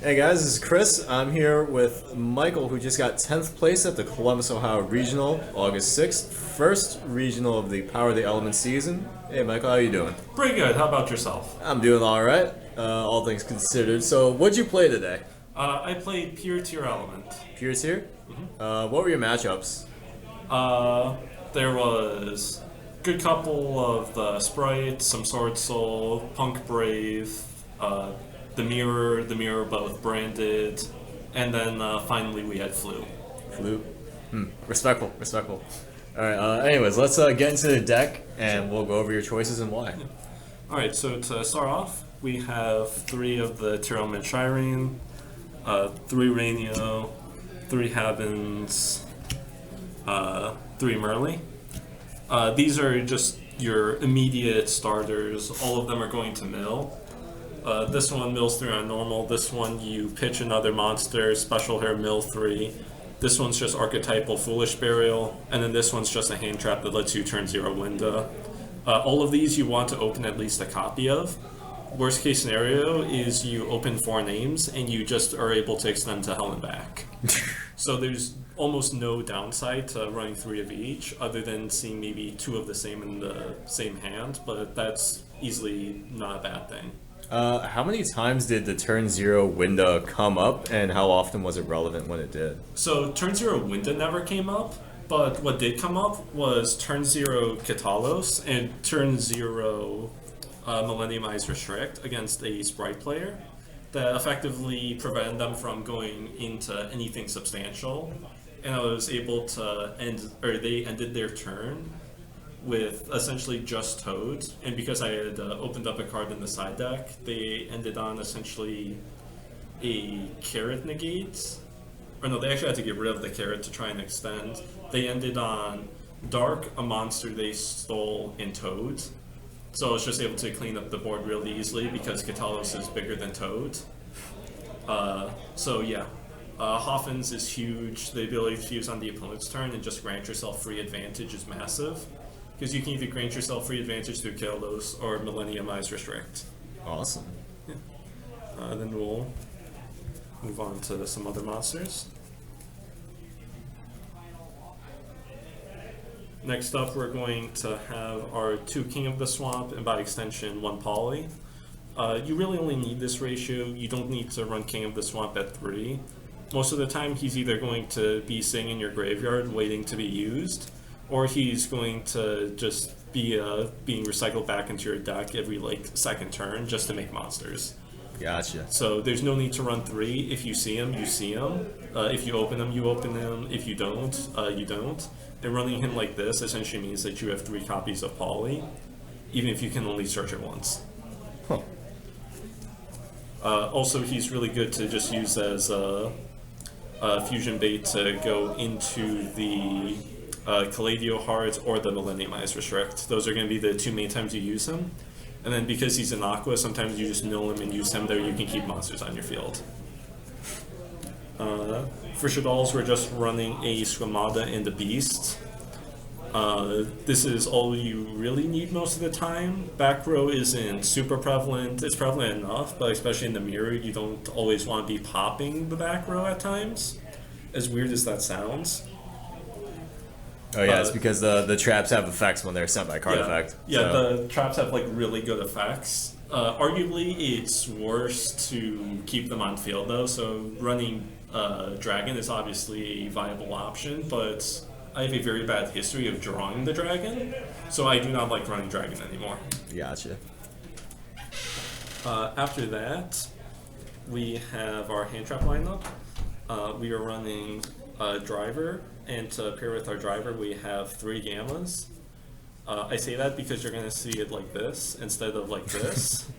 Hey guys, this is Chris. I'm here with Michael, who just got 10th place at the Columbus Ohio Regional, August 6th. First regional of the Power of the Elements season. Hey Michael, how you doing? Pretty good. How about yourself? I'm doing alright, all things considered. So, what'd you play today? I played Pure Tearlaments. Pure Tear? What were your matchups? There was a good couple of the Sprites, some Sword Soul, Punk Brave, the Mirror both branded, and then finally we had Flu. Flu? Respectful. Alright, anyways, let's get into the deck, and we'll go over your choices and why. Alright, so to start off, we have 3 of the Tearlament Shireen, 3 Rainio, 3 Heavens, 3 Merly. These are just your immediate starters. All of them are going to mill. This one mills 3 on normal. This one you pitch another monster, special hair mill 3. This one's just archetypal Foolish Burial, and then this one's just a hand trap that lets you turn 0 window. All of these you want to open at least a copy of. Worst case scenario is you open 4 names and you just are able to extend to hell and back. So there's almost no downside to running 3 of each, other than seeing maybe 2 of the same in the same hand, but that's easily not a bad thing. How many times did the turn 0 window come up, and how often was it relevant when it did? So turn 0 window never came up, but what did come up was turn 0 Katalos and turn 0 Millenniumized Restrict against a Sprite player that effectively prevented them from going into anything substantial. And I was able to they ended their turn with essentially just Toad, and because I had opened up a card in the side deck, they ended on essentially a Carrot negate. Or no, they actually had to get rid of the Carrot to try and extend. They ended on Dark, a monster they stole, and Toad. So I was just able to clean up the board really easily because Katalos is bigger than Toad. So yeah. Hoffens is huge. The ability to use on the opponent's turn and just grant yourself free advantage is massive. Because you can either grant yourself free advantage through Katalos or Millenniumized Restrict. Awesome. Yeah. Then we'll move on to some other monsters. Next up, we're going to have our 2 King of the Swamp, and by extension, 1 Poly. You really only need this ratio. You don't need to run King of the Swamp at 3. Most of the time, he's either going to be sitting in your graveyard waiting to be used, or he's going to just be being recycled back into your deck every second turn just to make monsters. Gotcha. So there's no need to run 3. If you see him, you see him. If you open him, you open him. If you don't, you don't. And running him like this essentially means that you have 3 copies of Poly, even if you can only search it once. Huh. Also, he's really good to just use as a fusion bait to go into the Calladio Heart or the Millenniumized Restrict. Those are going to be the 2 main times you use him. And then because he's an Aqua, sometimes you just mill him and use him there. You can keep monsters on your field. For Shaddolls, we're just running a Squamata and a Beast. This is all you really need most of the time. Back row isn't super prevalent. It's prevalent enough, but especially in the mirror, you don't always want to be popping the back row at times. As weird as that sounds. Oh yeah, it's because the traps have effects when they're sent by card effect. Yeah, so. The traps have really good effects. Arguably, it's worse to keep them on field though, so running Dragon is obviously a viable option, but I have a very bad history of drawing the Dragon, so I do not like running Dragon anymore. Gotcha. After that, we have our hand trap lineup. We are running Driver, and to pair with our Driver, we have 3 Gammas. I say that because you're going to see it like this instead of like this.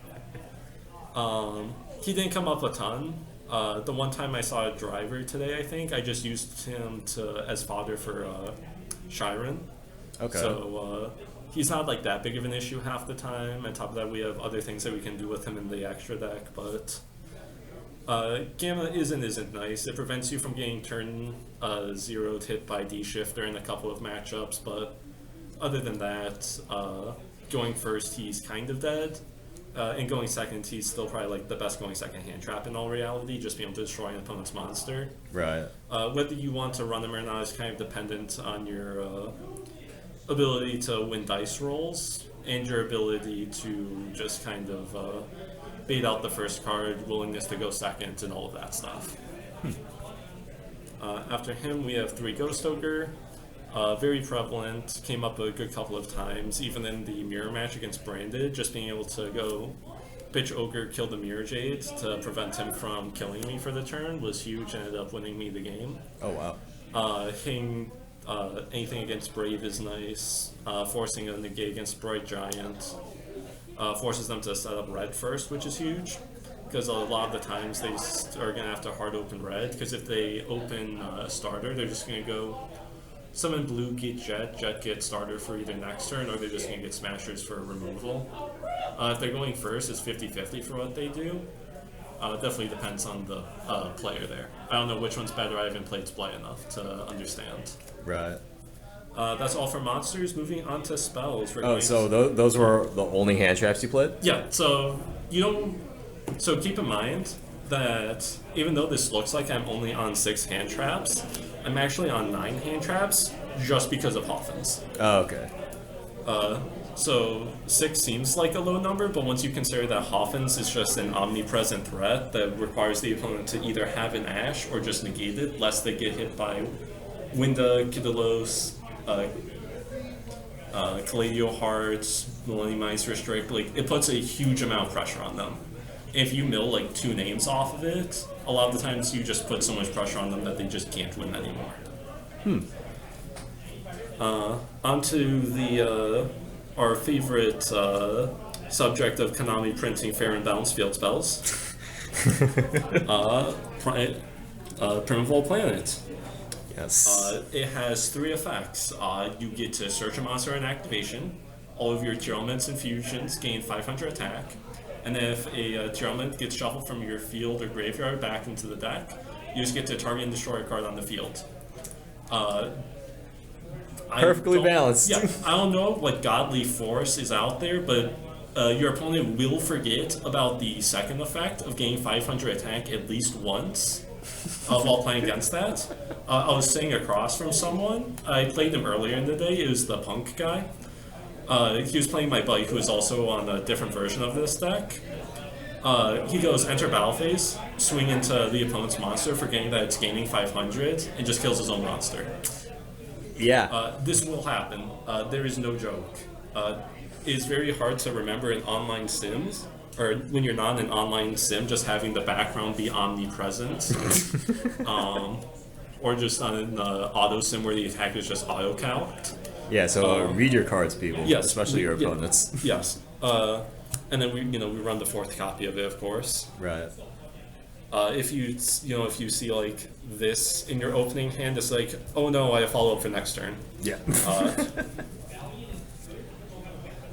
He didn't come up a ton. The one time I saw a Driver today, I think, I just used him as fodder for Shiren. Okay. So he's not that big of an issue half the time. On top of that, we have other things that we can do with him in the extra deck, but Gamma isn't nice. It prevents you from getting turn 0'd hit by D-Shifter in a couple of matchups, but other than that, going first, he's kind of dead. and going second, he's still probably like the best going second hand trap in all reality, just being able to destroy an opponent's monster. Right. Whether you want to run them or not is kind of dependent on your ability to win dice rolls and your ability to just kind of bait out the first card, willingness to go second, and all of that stuff. After him, we have 3 Ghost Ogre. Very prevalent, came up a good couple of times, even in the mirror match against Branded, just being able to go pitch Ogre, kill the Mirror Jade to prevent him from killing me for the turn was huge and ended up winning me the game. Oh, wow. Hitting anything against Brave is nice. Forcing a negate against Bright Giant forces them to set up red first, which is huge. Because a lot of the times they are going to have to hard open red, because if they open a starter, they're just going to go summon blue, get Jet, Jet get starter for either next turn, or they're just going to get Smashers for removal. If they're going first, it's 50-50 for what they do. Definitely depends on the player there. I don't know which one's better, I haven't played Splay enough to understand. Right. That's all for monsters. Moving on to spells. So those were the only hand traps you played? Yeah, so you don't... So keep in mind that even though this looks like I'm only on 6 hand traps, I'm actually on 9 hand traps just because of Hoffens. Oh, okay. So 6 seems like a low number, but once you consider that Hoffens is just an omnipresent threat that requires the opponent to either have an Ash or just negate it, lest they get hit by Winda, Kidalos, Calladio Hearts, Millennium Ice Restrict, like, it puts a huge amount of pressure on them. If you mill like 2 names off of it, a lot of the times you just put so much pressure on them that they just can't win anymore. Onto the our favorite subject of Konami printing fair and balanced field spells. Primeval Planet. Yes. It has 3 effects. You get to search a monster in activation. All of your Tearlaments and fusions gain 500 attack. And if a Tearlament gets shuffled from your field or graveyard back into the deck, you just get to target and destroy a card on the field. Perfectly balanced. Yeah, I don't know what godly force is out there, but your opponent will forget about the second effect of gaining 500 attack at least once while playing against that. I was sitting across from someone. I played him earlier in the day. It was the punk guy. He was playing my buddy, who was also on a different version of this deck. He goes, enter battle phase, swing into the opponent's monster, forgetting that it's gaining 500, and just kills his own monster. Yeah. This will happen. There is no joke. It's very hard to remember in online sims, or when you're not in an online sim, just having the background be omnipresent. Or just on an auto sim where the attack is just auto-calced. Yeah, so read your cards, people. Yes, especially your opponents. Yes. And then we run the 4th copy of it, of course. Right. If you see like this in your opening hand, it's like, oh no, I have follow up for next turn. Yeah.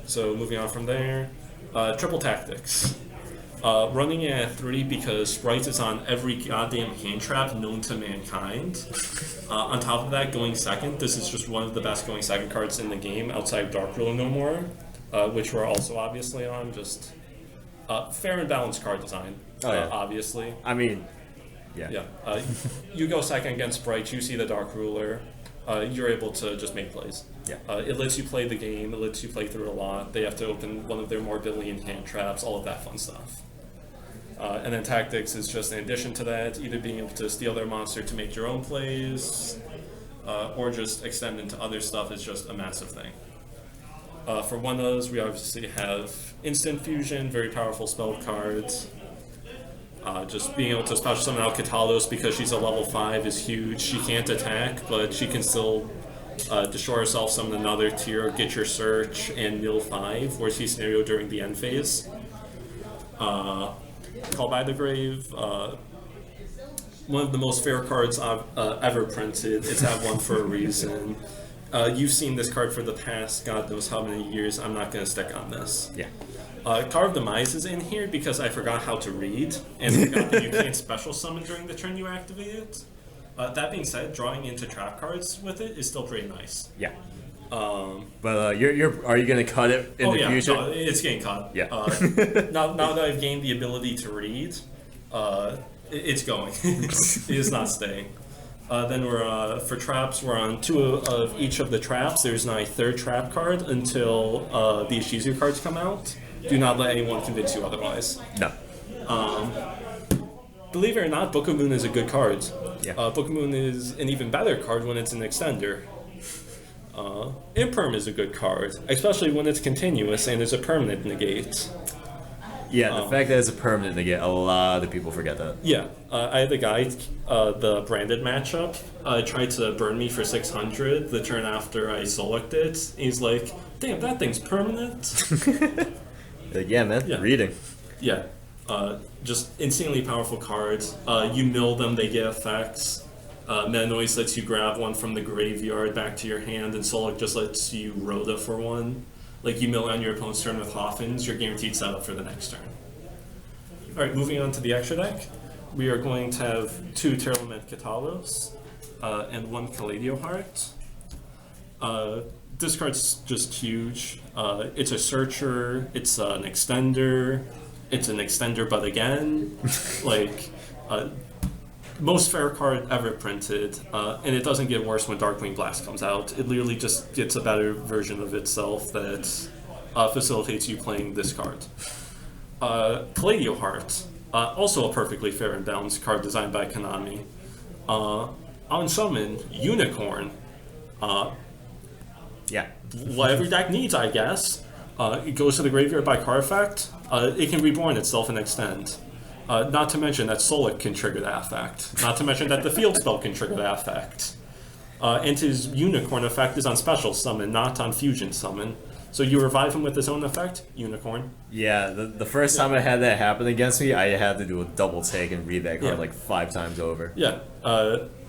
So moving on from there, triple tactics. Running it at 3 because Sprite is on every goddamn hand trap known to mankind. On top of that, going second, this is just one of the best going second cards in the game outside of Dark Ruler No More, which we're also obviously on. Just fair and balanced card design, obviously. I mean, yeah. Yeah. You go second against Sprite, you see the Dark Ruler, you're able to just make plays. Yeah. It lets you play the game, it lets you play through a lot. They have to open one of their more billion hand traps, all of that fun stuff. And then tactics is just in addition to that, either being able to steal their monster to make your own plays, or just extend into other stuff is just a massive thing. For one of those, we obviously have Instant Fusion, very powerful spell cards. Just being able to special summon out Katalos because she's a level 5 is huge. She can't attack, but she can still destroy herself, summon another tier, get your search, and mill 5, worst case scenario during the end phase. Call by the Grave, one of the most fair cards I've ever printed. It's had one for a reason. You've seen this card for the past God knows how many years. I'm not going to stick on this. Yeah. Carve Demise is in here because I forgot how to read and forgot that you can't special summon during the turn you activate it. That being said, drawing into trap cards with it is still pretty nice. Yeah. But are you gonna cut it in the future? No, it's getting cut. Yeah. Now that I've gained the ability to read, it's going. It is not staying. Then we're for traps. We're on 2 of each of the traps. There's now a 3rd trap card until these Yugioh cards come out. Do not let anyone convince you otherwise. No. Believe it or not, Book of Moon is a good card. Yeah. Book of Moon is an even better card when it's an extender. Imperm is a good card, especially when it's continuous and is a permanent negate. Yeah, the fact that it's a permanent negate, a lot of people forget that. Yeah, I had a guy, the branded matchup, tried to burn me for 600 the turn after I selected it. He's like, damn, that thing's permanent. Like, yeah, man, Yeah. reading. Yeah, just insanely powerful cards. You mill them, they get effects. Meta Noise lets you grab one from the graveyard back to your hand, and Solak just lets you Rhoda for one. Like, you mill on your opponent's turn with Hoffins, you're guaranteed setup for the next turn. Alright, moving on to the extra deck. We are going to have 2 Tearlament Katalos and 1 Kaleido Heart. This card's just huge. It's a searcher, it's an extender but again. Like, most fair card ever printed, and it doesn't get worse when Darkwing Blast comes out. It literally just gets a better version of itself that facilitates you playing this card. Kaleido Heart, also a perfectly fair and balanced card designed by Konami. On summon, Unicorn. Yeah. What every deck needs, I guess. It goes to the graveyard by card effect. It can reborn itself and extend. Not to mention that Solak can trigger that effect. Not to mention that the field spell can trigger that effect. And his Unicorn effect is on special summon, not on fusion summon. So you revive him with his own effect, Unicorn. Yeah, the first time I had that happen against me, I had to do a double take and read that card like 5 times over. Yeah.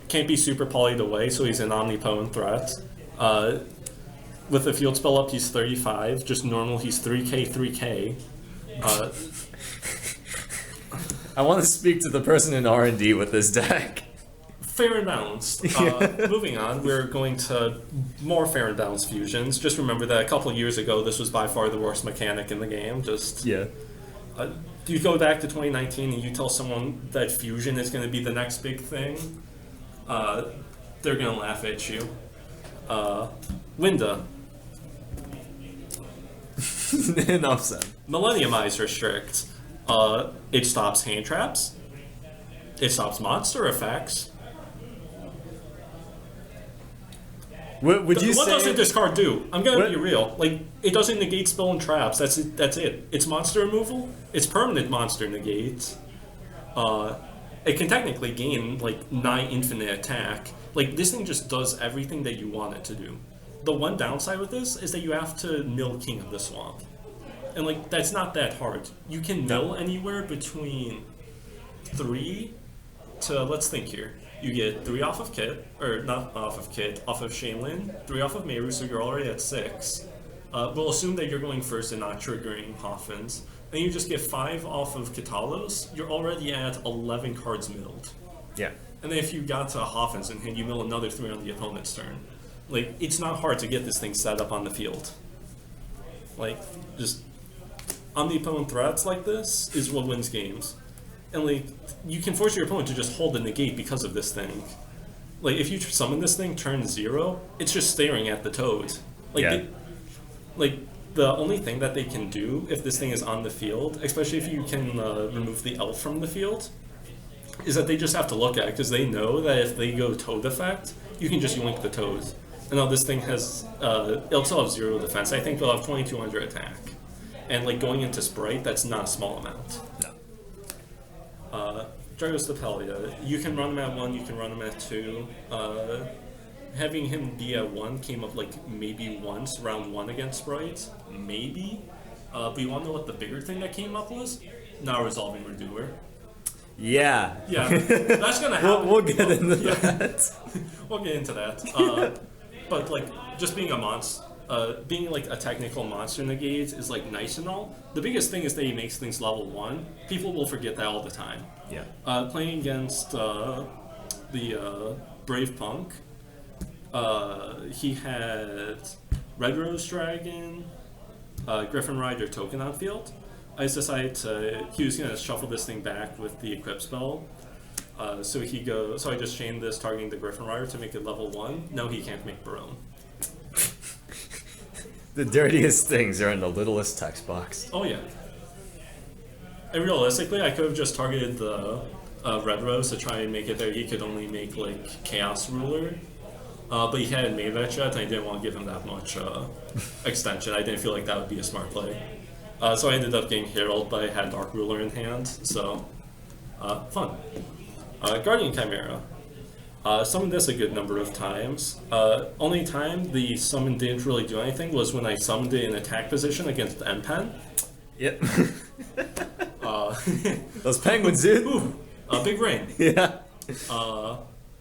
Can't be super polyed away, so he's an omnipotent threat. With the field spell up, he's 35. Just normal, he's 3k, 3k. I want to speak to the person in R&D with this deck. Fair and balanced. Moving on, we're going to more fair and balanced fusions. Just remember that a couple years ago, this was by far the worst mechanic in the game. Just Yeah. you go back to 2019 and you tell someone that fusion is going to be the next big thing, they're going to laugh at you. Winda. Enough said. Millenniumize Restrict. It stops hand traps. It stops monster effects. Would you What say... doesn't this card do? I'm gonna be real. Like, it doesn't negate spell and traps. That's it. That's it. It's monster removal. It's permanent monster negate. It can technically gain like nigh infinite attack. Like, this thing just does everything that you want it to do. The one downside with this is that you have to mill King of the Swamp. And like, that's not that hard. You can mill anywhere between 3 to, let's think here. You get 3 off of Kit, or not off of Kit, off of Shaylin, 3 off of Meru, so you're already at 6. We'll assume that you're going first and not triggering Hoffins. Then you just get 5 off of Katalos, you're already at 11 cards milled. Yeah. And then if you got to Hoffins in hand, you mill another 3 on the opponent's turn. Like, it's not hard to get this thing set up on the field. Like, just omnipotent threats like this is what wins games. And like, you can force your opponent to just hold the negate because of this thing. Like, if you summon this thing turn 0, it's just staring at the toad. Like, Yeah. the only thing that they can do if this thing is on the field, especially if you can remove the elf from the field, is that they just have to look at it, because they know that if they go toad effect, you can just yoink the toad. And now this thing has, it'll still have 0 defense. I think it'll have 2200 attack. And like, going into Sprite, that's not a small amount. No. Dragostapelia, you can run him at 1, you can run him at 2. Having him be at 1 came up like maybe once, round 1 against Sprite. Maybe. But you want to know what the bigger thing that came up was? Now resolving Redoer. Yeah. Yeah, that's gonna happen. We'll get into that. We'll get into that. But like, just being a monster, being like a technical monster negate is like nice and all. The biggest thing is that he makes things level 1. People will forget that all the time. Yeah. Playing against the Brave Punk, he had Red Rose Dragon, Griffin Rider token on field. I just decided he was going to shuffle this thing back with the equip spell. So I just chained this targeting the Griffin Rider to make it level 1. No, he can't make Barone. The dirtiest things are in the littlest text box. Oh yeah. And realistically, I could have just targeted the Red Rose to try and make it there. He could only make like Chaos Ruler. But he hadn't made that yet, and I didn't want to give him that much extension. I didn't feel like that would be a smart play. So I ended up getting Herald, but I had Dark Ruler in hand, so fun. Guardian Chimera. Summoned this a good number of times. Only time the summon didn't really do anything was when I summoned it in attack position against M-Pen. Yep. Those penguins, dude. Ooh, big rain. Yeah.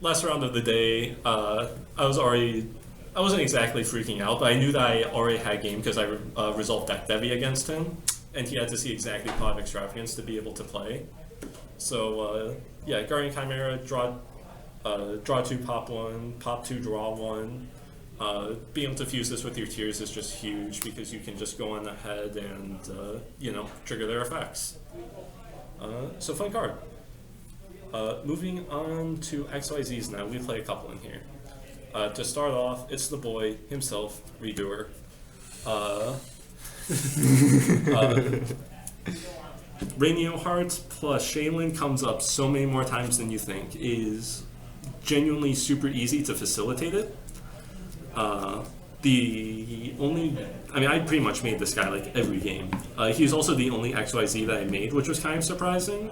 Last round of the day, I wasn't exactly freaking out, but I knew that I already had game because I resolved Deck Devi against him, and he had to see exactly Pot of Extravagance to be able to play. So, yeah, Guardian Chimera, draw 2, pop 1, pop 2, draw 1. Being able to fuse this with your Tears is just huge because you can just go on ahead and, trigger their effects. So, fun card. Moving on to XYZs now, we play a couple in here. To start off, it's the boy himself, Redoer. Rainio Heart plus Shaylin comes up so many more times than you think. Is genuinely super easy to facilitate it. I pretty much made this guy like every game. He's also the only XYZ that I made, which was kind of surprising.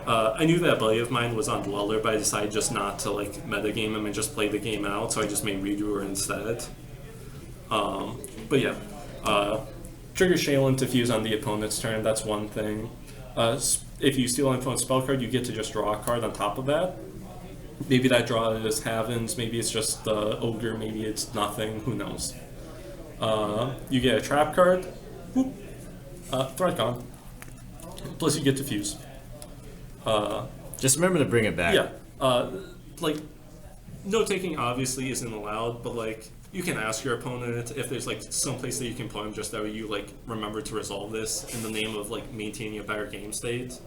I knew that buddy of mine was on Dweller, but I decided just not to like metagame him and just play the game out, so I just made Redoer instead. But yeah, trigger Shaylin to fuse on the opponent's turn, that's one thing. If you steal an opponent's spell card, you get to just draw a card on top of that. Maybe that draw is Havens, maybe it's just Ogre, maybe it's nothing, who knows. You get a trap card, Threat Con, plus you get to fuse. Just remember to bring it back. Yeah, note taking obviously isn't allowed, but like you can ask your opponent if there's like some place that you can play them just that you like remember to resolve this in the name of like maintaining a better game state.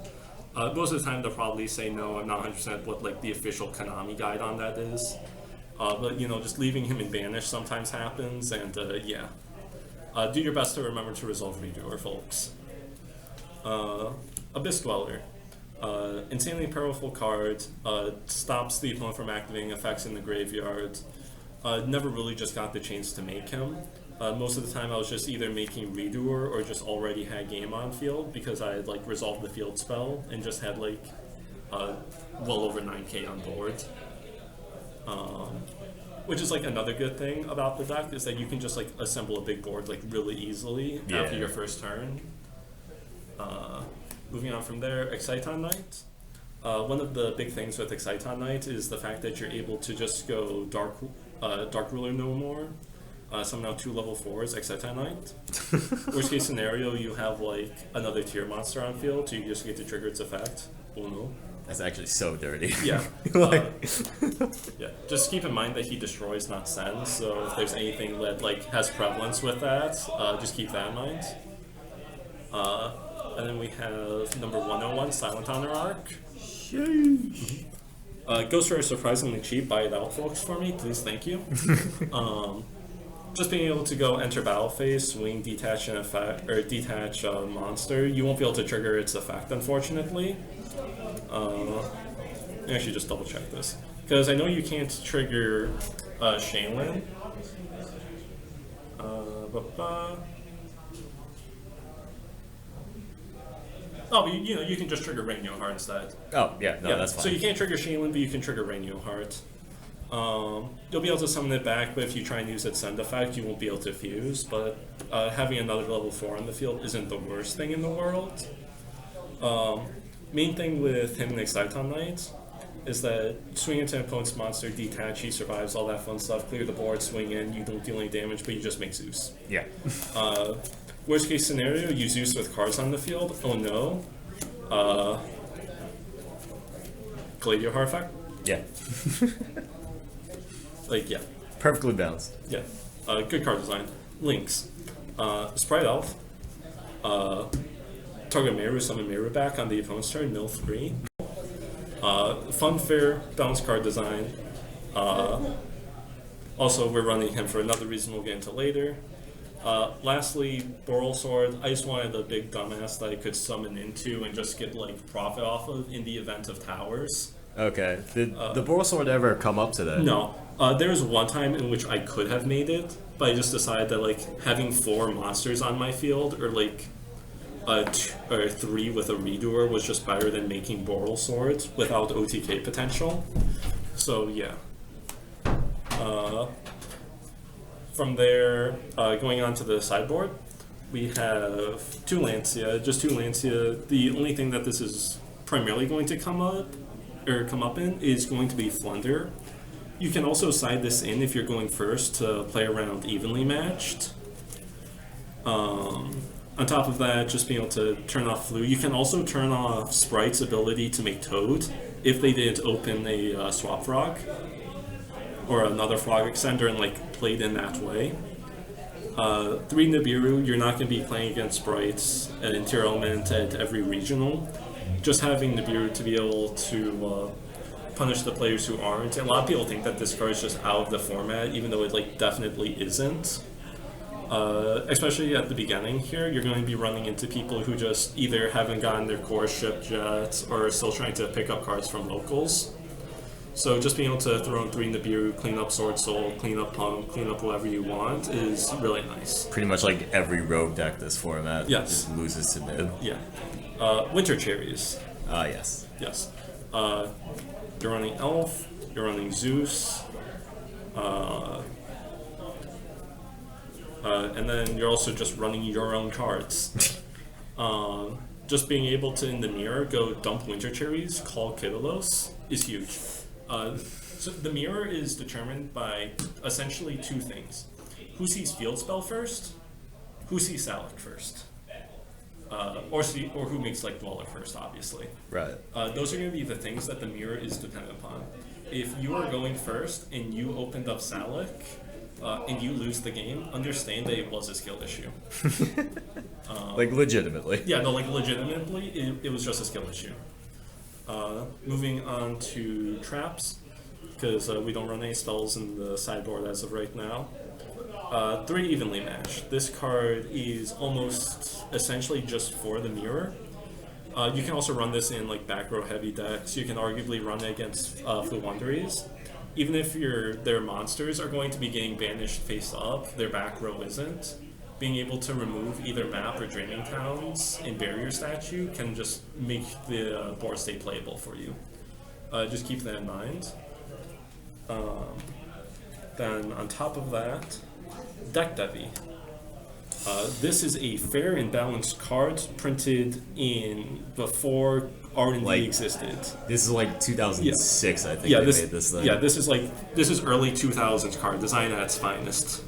Most of the time they'll probably say no. I'm not 100% what like the official Konami guide on that is, but just leaving him in banish sometimes happens, and yeah, do your best to remember to resolve Redoer, folks. Abyss Dweller. Insanely powerful card, stops the opponent from activating effects in the graveyard. Never really just got the chance to make him. Most of the time I was just either making Redoer or just already had game on field because I had like resolved the field spell and just had like well over 9k on board. Which is like another good thing about the deck is that you can just like assemble a big board like really easily after your first turn. Moving on from there, Exciton Knight. One of the big things with Exciton Knight is the fact that you're able to just go Dark Ruler no more. Summon out 2 level 4s, Exciton Knight. Worst case scenario, you have like another tier monster on field, so you just get to trigger its effect. Oh no. That's actually so dirty. Yeah. Yeah. Just keep in mind that he destroys, not sends. So if there's anything that like has prevalence with that, just keep that in mind. And then we have number 101, Silent Honor Arc. Ghost Rare is surprisingly cheap. Buy it out, folks, for me, please. Thank you. Just being able to go enter battle phase, swing, detach an effect, or detach a monster. You won't be able to trigger its effect, unfortunately. Actually, just double check this because I know you can't trigger Shaylin. Oh, but you can just trigger Rainio Heart instead. Oh, yeah, no, that's fine. So you can't trigger Shaylin, but you can trigger Rainio Heart. You'll be able to summon it back, but if you try and use its send effect, you won't be able to fuse. But having another level 4 on the field isn't the worst thing in the world. Main thing with him and Exciton Knight is that swing into an opponent's monster, detach, he survives, all that fun stuff, clear the board, swing in, you don't deal any damage, but you just make Zeus. Yeah. Worst case scenario, you Zeus with cards on the field. Oh no. Gladio Harfak? Yeah. Like, yeah. Perfectly balanced. Yeah. Good card design. Links. Sprite Elf. Target Meru, summon Meru back on the opponent's turn, mill 3. Fun, fair, balanced card design. Also, we're running him for another reason we'll get into later. Lastly, Boral Sword. I just wanted a big dumbass that I could summon into and just get like profit off of in the event of towers. Okay. Did the Boral Sword ever come up today? No. There was one time in which I could have made it, but I just decided that like having 4 monsters on my field or like 3 with a redoer was just better than making Boral Swords without OTK potential. So yeah. From there, going on to the sideboard, we have 2 Lancia, just 2 Lancia. The only thing that this is primarily going to come up in is going to be Flunder. You can also side this in if you're going first to play around evenly matched. On top of that, just being able to turn off Flu. You can also turn off Sprite's ability to make Toad if they didn't open a Swap Frog or another Frog Extender and like played in that way. 3 Nibiru, you're not going to be playing against Sprites and Tearlament at every regional. Just having Nibiru to be able to punish the players who aren't. And a lot of people think that this card is just out of the format, even though it like definitely isn't. Especially at the beginning here, you're going to be running into people who just either haven't gotten their core shipped yet or are still trying to pick up cards from locals. So just being able to throw in 3 Nibiru, clean up Sword Soul, clean up Pump, clean up whatever you want is really nice. Pretty much like every rogue deck this format just loses to mid. Yeah. Winter Cherries. Yes. Yes. You're running Elf, you're running Zeus, and then you're also just running your own cards. Just being able to, in the mirror, go dump Winter Cherries, call Kidalos is huge. So the mirror is determined by essentially 2 things. Who sees Field Spell first? Who sees Salic first? Or who makes like Dweller first, obviously. Right. Those are going to be the things that the mirror is dependent upon. If you are going first and you opened up Salic, and you lose the game, understand that it was a skill issue. Like legitimately. Yeah, no, like legitimately, it was just a skill issue. Moving on to traps, because we don't run any spells in the sideboard as of right now. 3 Evenly Matched. This card is almost essentially just for the mirror. You can also run this in like back row heavy decks. You can arguably run it against Fluwanderies. Even if their monsters are going to be getting banished face up, their back row isn't. Being able to remove either map or draining towns in barrier statue can just make the board stay playable for you. Just keep that in mind. Then on top of that, Deck Devi. This is a fair and balanced card printed in before R&D existed. This is like 2006, I think they made this thing. Yeah, this is early 2000s card design at its finest.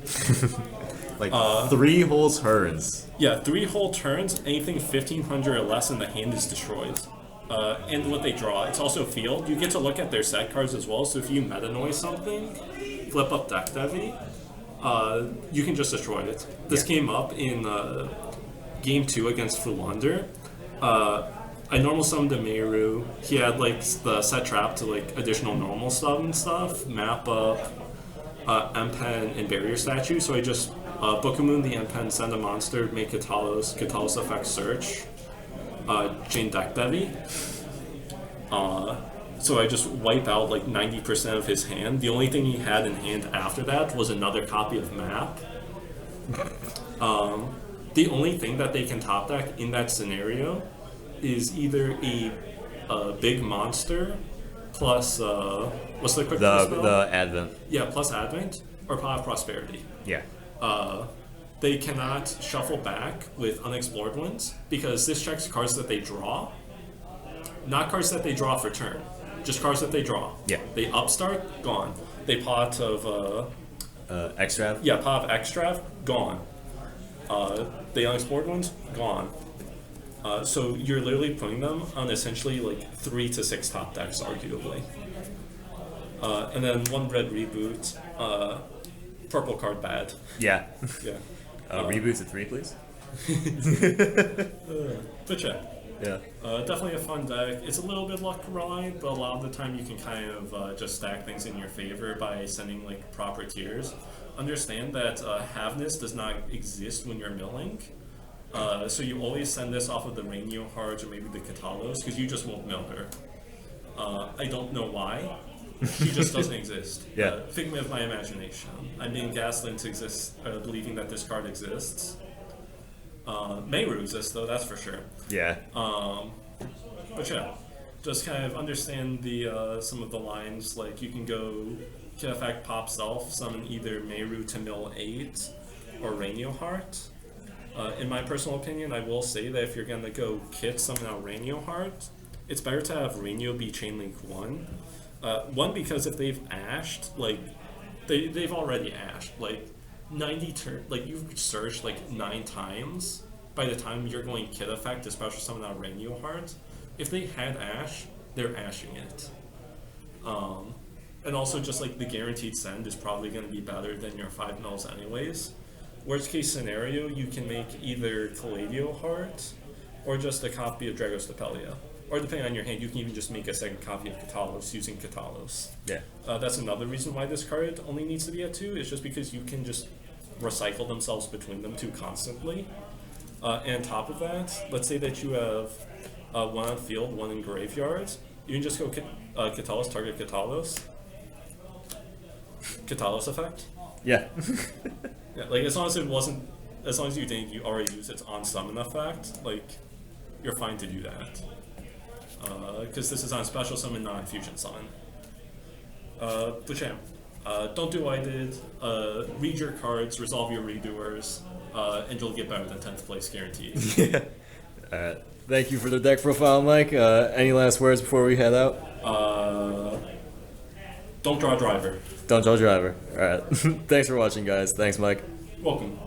Like 3 whole turns. Yeah, 3 whole turns, anything 1500 or less in the hand is destroyed. And what they draw, it's also field. You get to look at their set cards as well, so if you meta noise something, flip up Deck Devi, you can just destroy it. This came up in game 2 against Fluwander. I normal summoned a Meru. He had like the set trap to like additional normal stuff and stuff, map up, M-Pen, and barrier statue. So I just Bookamoon the M-Pen, send a monster, make Katalos effect search, chain Deck Devi. So I just wipe out like 90% of his hand. The only thing he had in hand after that was another copy of map. The only thing that they can top deck in that scenario is either a big monster plus what's the quick spell? The Advent. Yeah, plus Advent or Power of Prosperity. Yeah. They cannot shuffle back with Unexplored Ones because this checks cards that they draw, not cards that they draw for turn, just cards that they draw. Yeah. They upstart, gone. They pot of Extract? yeah, pot of Extract, gone. They Unexplored Ones, gone. So you're literally putting them on essentially like 3 to 6 top decks, arguably. And then 1 red reboot. purple card bad. Yeah. Yeah. Reboots at 3, please. But yeah. Yeah. Definitely a fun deck. It's a little bit luck reliant, but a lot of the time you can kind of just stack things in your favor by sending like proper tiers. Understand that Haveness does not exist when you're milling, so you always send this off of the Rainio Hearts or maybe the Katalos because you just won't mill her. I don't know why. She just doesn't exist. Yeah. Figment of my imagination. I'm being gaslit into believing that this card exists. Mayru exists though, that's for sure. Yeah. But yeah, just kind of understand the some of the lines. Like you can go Kid Effect Pop Self, summon either Mayru to mill 8 or Rainio Heart. In my personal opinion, I will say that if you're gonna go Kit summon out Rainio Heart, it's better to have Rainio be Chainlink 1. One, because if they've ashed, like they've already ashed, like 90 turn, like you've searched like 9 times by the time you're going Kid Effect to special summon out Rainio Heart. If they had Ash, they're ashing it. And also just like the guaranteed send is probably going to be better than your 5 mills anyways. Worst case scenario, you can make either Calladio Heart or just a copy of Dragos Stapelia. Or depending on your hand, you can even just make a second copy of Katalos using Katalos. Yeah. That's another reason why this card only needs to be at 2. It's just because you can just recycle themselves between them 2 constantly. And on top of that, let's say that you have 1 on field, 1 in graveyard. You can just go Katalos, target Katalos. Katalos effect. Yeah. Yeah, like as long as it wasn't, as long as you think you already used its on summon effect, like you're fine to do that. Because this is on special summon, not fusion summon. But yeah, don't do what I did. Read your cards, resolve your redoers, and you'll get better than 10th place guaranteed. Yeah. Alright. Thank you for the deck profile, Mike. Any last words before we head out? Don't draw driver. Don't draw driver. Alright. Thanks for watching, guys. Thanks, Mike. Welcome.